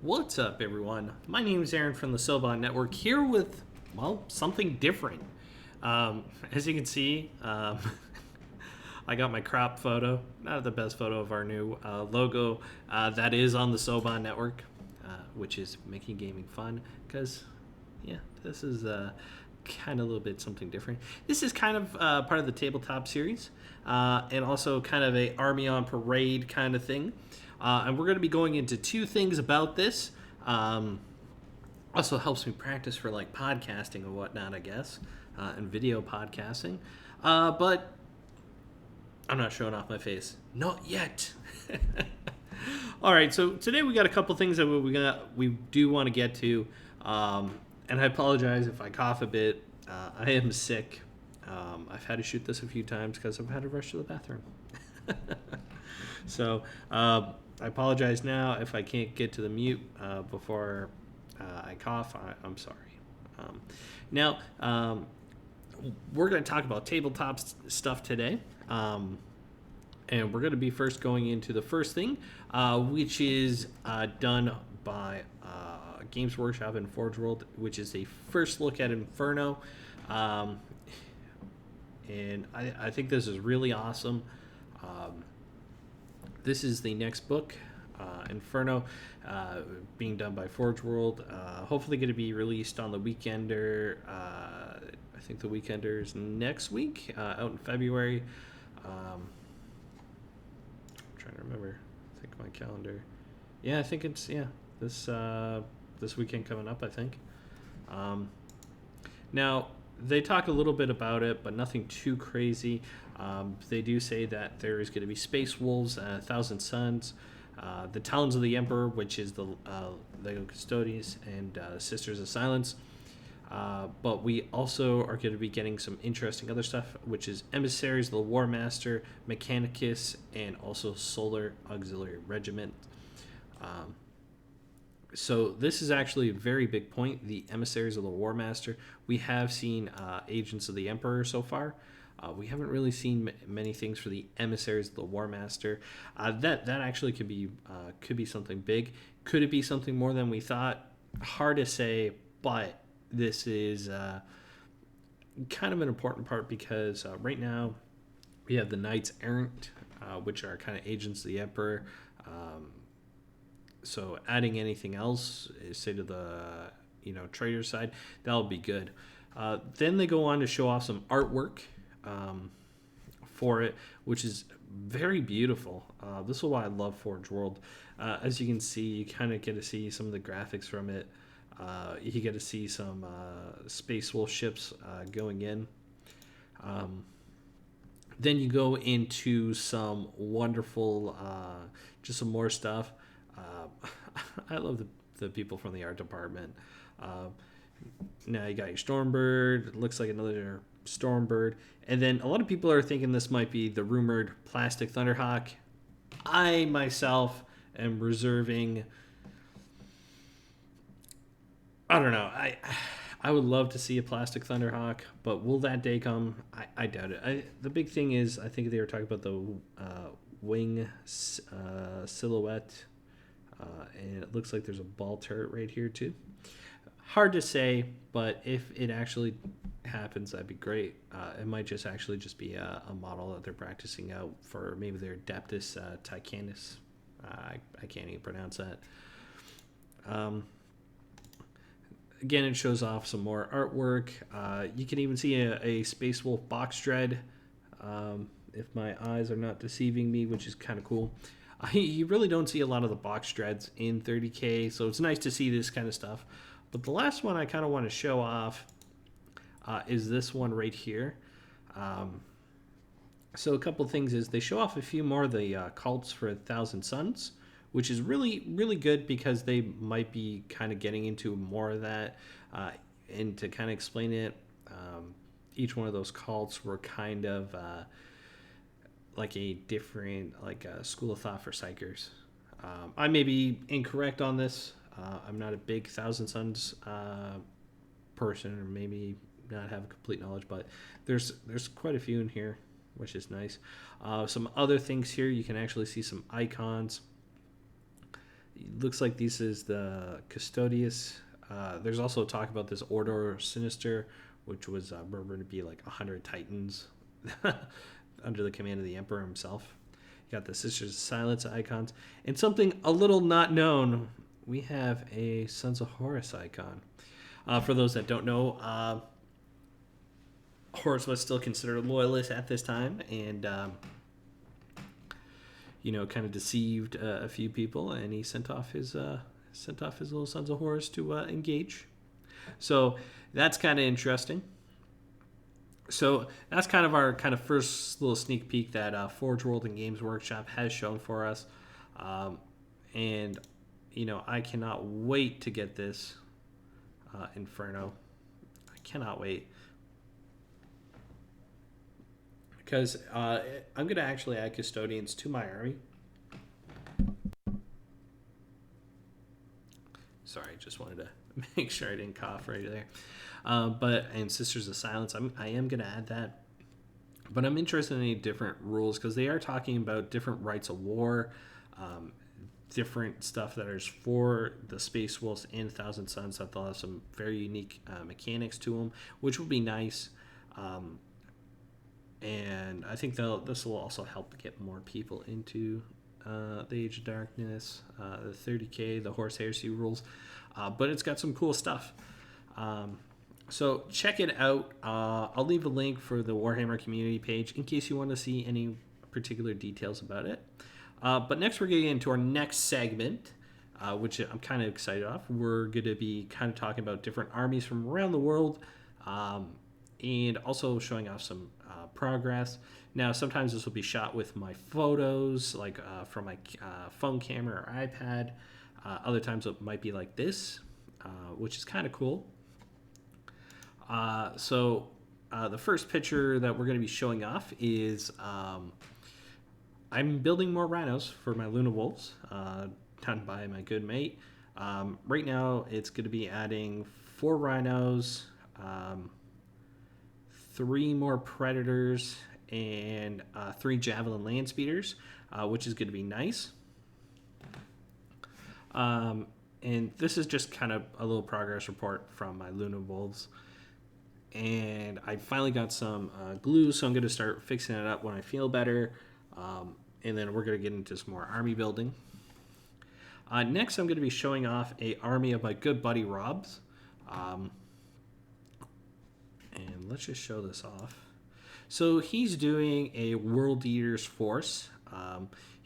What's up, everyone? My name is Aaron from the Sobon Network, here with, well, something different. As you can see, I got my crop photo, not the best photo of our new logo that is on the Sobon Network, which is making gaming fun, because, yeah, this is kind of a little bit something different. This is kind of part of the tabletop series, and also kind of a Army on Parade kind of thing. And we're going to be going into two things about this. Also helps me practice for like podcasting and whatnot, I guess, and video podcasting. But I'm not showing off my face. Not yet. All right, so today we got a couple things that we do want to get to, and I apologize if I cough a bit. I am sick. I've had to shoot this a few times because I've had to rush to the bathroom. So I apologize now if I can't get to the mute before I cough. I'm sorry. Now, we're going to talk about tabletop stuff today. And we're going to be first going into the first thing, which is done by Games Workshop and Forge World, which is a first look at Inferno. And I think this is really awesome. This is the next book, Inferno, being done by Forge World. Hopefully going to be released on the Weekender. I think the Weekender is next week, out in February. I'm trying to remember. I think my calendar. Yeah, I think it's this weekend coming up, I think. Now, they talk a little bit about it, but nothing too crazy. They do say that there is going to be Space Wolves, Thousand Suns, the Talons of the Emperor, which is the Lego Custodians, and Sisters of Silence. But we also are going to be getting some interesting other stuff, which is Emissaries of the War Master, Mechanicus, and also Solar Auxiliary Regiment. So this is actually a very big point, the Emissaries of the War Master. We have seen Agents of the Emperor so far. We haven't really seen many things for the Emissaries of the War Master. That actually could be something big. Could it be something more than we thought? Hard to say, but this is kind of an important part because right now we have the Knights Errant, which are kind of agents of the Emperor. So adding anything else, say to the trader side, that'll be good. Then they go on to show off some artwork for it, which is very beautiful. This is why I love Forge World. As you can see, you kind of get to see some of the graphics from it. You get to see some Space Wolf ships going in. Then you go into some wonderful, just some more stuff. I love the people from the art department. Now you got your Stormbird. It looks like another Stormbird. And then a lot of people are thinking this might be the rumored Plastic Thunderhawk. I myself am reserving. I don't know. I would love to see a Plastic Thunderhawk, but will that day come? I doubt it. The big thing is, I think they were talking about the wing silhouette, and it looks like there's a ball turret right here too. Hard to say, but if it actually happens, that'd be great. It might just be a model that they're practicing out for maybe their Adeptus Ticanus. I can't even pronounce that. Again, it shows off some more artwork. You can even see a Space Wolf box dread, if my eyes are not deceiving me, which is kind of cool. You really don't see a lot of the box dreads in 30K, so it's nice to see this kind of stuff. But the last one I kind of want to show off is this one right here. So a couple of things is they show off a few more of the cults for Thousand Suns, which is really, really good because they might be kind of getting into more of that. And to kind of explain it, each one of those cults were kind of like a different school of thought for psychers. I may be incorrect on this. I'm not a big Thousand Suns person, or maybe not have complete knowledge, but there's quite a few in here, which is nice. Some other things here, you can actually see some icons. looks like this is the Custodius. There's also talk about this Order Sinister, which was rumored to be like 100 Titans under the command of the Emperor himself. You got the Sisters of Silence icons. And something a little not known, we have a Sons of Horus icon. For those that don't know, Horus was still considered a loyalist at this time, and kind of deceived a few people, and he sent off his little Sons of Horus to engage. So that's kind of interesting. So that's kind of our first little sneak peek that Forge World and Games Workshop has shown for us, and I cannot wait to get this Inferno. I cannot wait. Because I'm going to actually add custodians to my army. Sorry, just wanted to make sure I didn't cough right there. And Sisters of Silence, I am going to add that. But I'm interested in any different rules because they are talking about different rights of war, different stuff that is for the Space Wolves and Thousand Suns, that they'll have some very unique mechanics to them, which will be nice. And I think this will also help get more people into the Age of Darkness, the 30K, the Horse Heresy rules. But it's got some cool stuff. So check it out. I'll leave a link for the Warhammer community page in case you want to see any particular details about it. But next we're going to get into our next segment, which I'm kind of excited off. We're going to be kind of talking about different armies from around the world, and also showing off some progress. Now, sometimes this will be shot with my photos, like from my phone camera or iPad. Other times it might be like this, which is kind of cool. So the first picture that we're going to be showing off is I'm building more rhinos for my Luna Wolves, done by my good mate. Right now, it's going to be adding 4 rhinos, 3 more predators, and 3 javelin land speeders, which is going to be nice. And this is just kind of a little progress report from my Luna Wolves. And I finally got some glue, so I'm going to start fixing it up when I feel better. And then we're going to get into some more army building. Next, I'm going to be showing off a army of my good buddy Rob's. And let's just show this off. So he's doing a World Eaters force.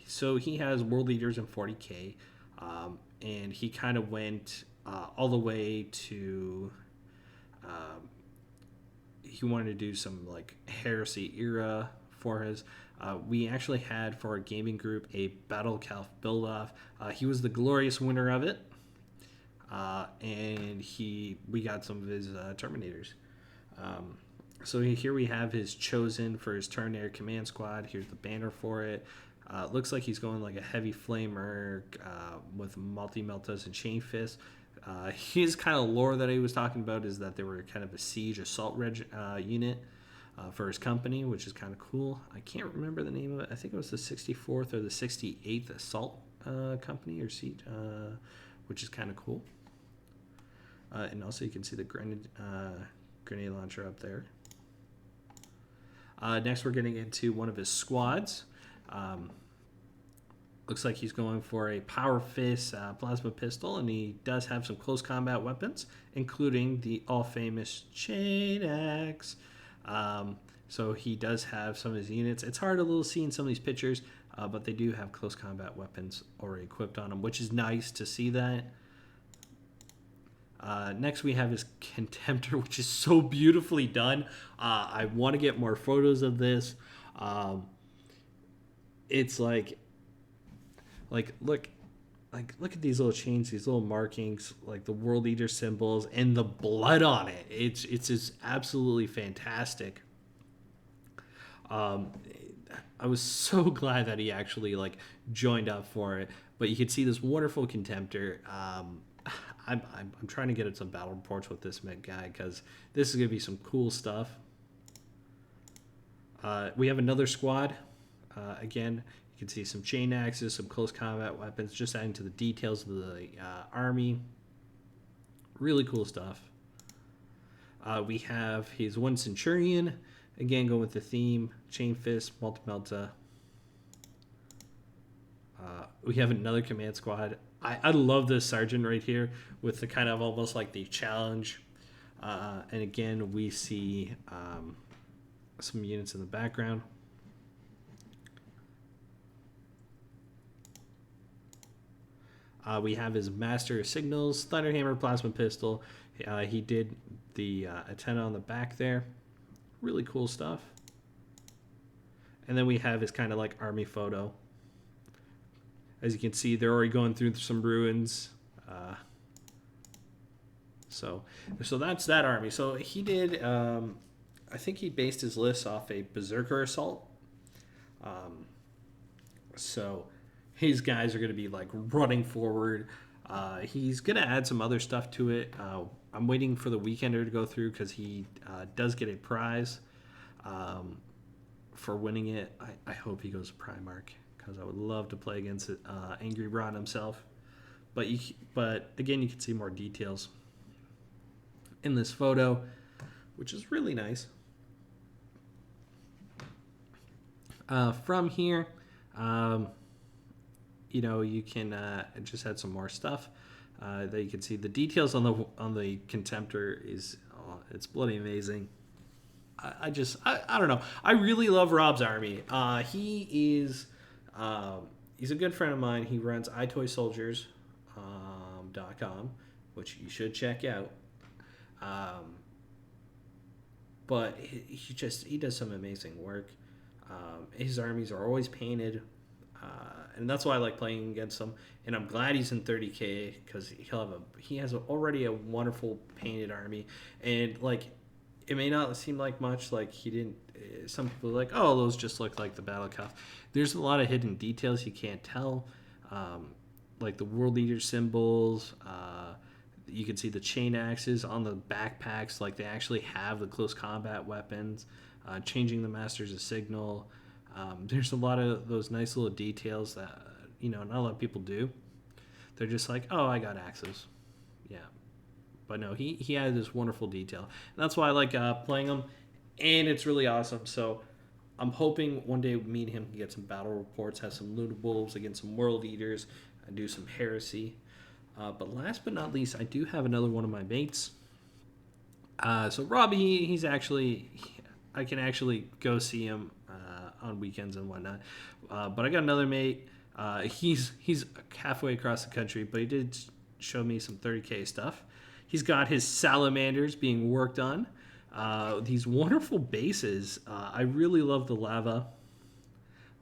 So he has World Eaters in 40K. And he kind of went all the way to... he wanted to do some like heresy era for his... we actually had for our gaming group a Battle Calf build-off. He was the glorious winner of it. And we got some of his Terminators. So here we have his Chosen for his Terminator Command Squad. Here's the banner for it. Looks like he's going like a heavy flamer with multi-meltas and chain fists. His kind of lore that he was talking about is that they were kind of a siege assault unit for his company, which is kind of cool. I can't remember the name of it. I think it was the 64th or the 68th Assault Company or siege, which is kind of cool. And also you can see the grenade launcher up there. Next, we're getting into one of his squads. Looks like he's going for a Power Fist plasma pistol, and he does have some close combat weapons, including the all-famous chain axe. So he does have some of his units. It's hard a little see in some of these pictures, but they do have close combat weapons already equipped on them, which is nice to see that. Next, we have his Contemptor, which is so beautifully done. I want to get more photos of this. It's like look at these little chains, these little markings, like the World Eater symbols and the blood on it. It's just absolutely fantastic. I was so glad that he actually like joined up for it. But you can see this wonderful Contemptor. I'm trying to get some battle reports with this guy because this is gonna be some cool stuff. We have another squad. Again, You can see some chain axes, some close combat weapons, just adding to the details of the army. Really cool stuff. We have his one centurion, again going with the theme, chain fist, multi-melta. We have another command squad. I love this sergeant right here with the kind of almost like the challenge. And again, we see some units in the background. We have his master of signals, thunderhammer, plasma pistol. He did the antenna on the back there. Really cool stuff. And then we have his kind of like army photo. As you can see, they're already going through some ruins. So that's that army. So he did, I think he based his list off a berserker assault. So his guys are going to be like running forward. He's going to add some other stuff to it. I'm waiting for the Weekender to go through because he does get a prize for winning it. I hope he goes to Primarch, because I would love to play against Angry Ron himself. But again, you can see more details in this photo, which is really nice. From here, you can just add some more stuff. That you can see the details on the Contemptor is it's bloody amazing. I don't know. I really love Rob's army. He is. He's a good friend of mine. He runs iToySoldiers.com, which you should check out. But he does some amazing work. His armies are always painted, and that's why I like playing against him. And I'm glad he's in 30K, because he has already a wonderful painted army. And like, it may not seem like much, like he didn't. Some people are like, oh, those just look like the battle cuff. There's a lot of hidden details you can't tell, like the world leader symbols. You can see the chain axes on the backpacks, like they actually have the close combat weapons. Changing the masters of signal. There's a lot of those nice little details that not a lot of people do. They're just like, oh, I got axes, yeah. But no, he had this wonderful detail. And that's why I like playing him, and it's really awesome. So I'm hoping one day we meet him, get some battle reports, have some Lunables against some world eaters, and do some heresy. But last but not least, I do have another one of my mates. So Robbie, he's actually, I can actually go see him on weekends and whatnot. But I got another mate. He's halfway across the country, but he did show me some 30K stuff. He's got his salamanders being worked on. These wonderful bases. I really love the lava,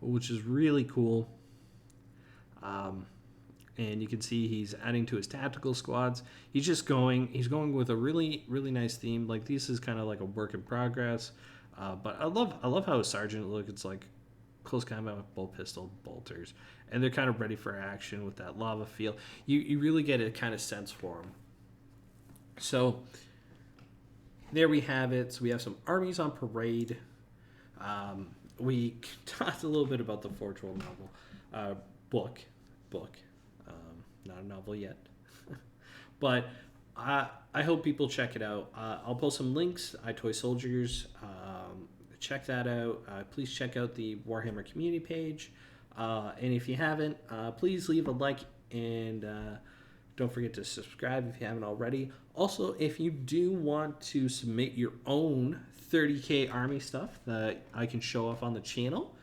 which is really cool. And you can see he's adding to his tactical squads. He's going with a really, really nice theme. Like, this is kind of like a work in progress. But I love how his sergeant look. It's like close combat with bolt pistol bolters, and they're kind of ready for action with that lava feel. You really get a kind of sense for them. So there we have it. So we have some armies on parade. We talked a little bit about the Forge World novel, book, not a novel yet, but I hope people check it out. I'll post some links. iToySoldiers, check that out. Please check out the Warhammer community page, and if you haven't, please leave a like, and don't forget to subscribe if you haven't already. Also, if you do want to submit your own 30K army stuff that I can show off on the channel,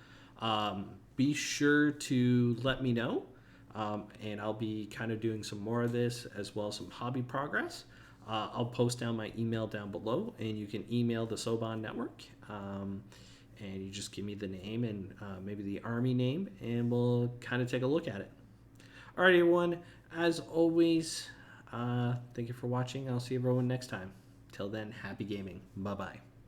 be sure to let me know. And I'll be kind of doing some more of this, as well as some hobby progress. I'll post down my email down below, and you can email the Soban Network, and you just give me the name and maybe the army name, and we'll kind of take a look at it. All right, everyone, as always, thank you for watching. I'll see everyone next time. Till then, happy gaming. Bye-bye.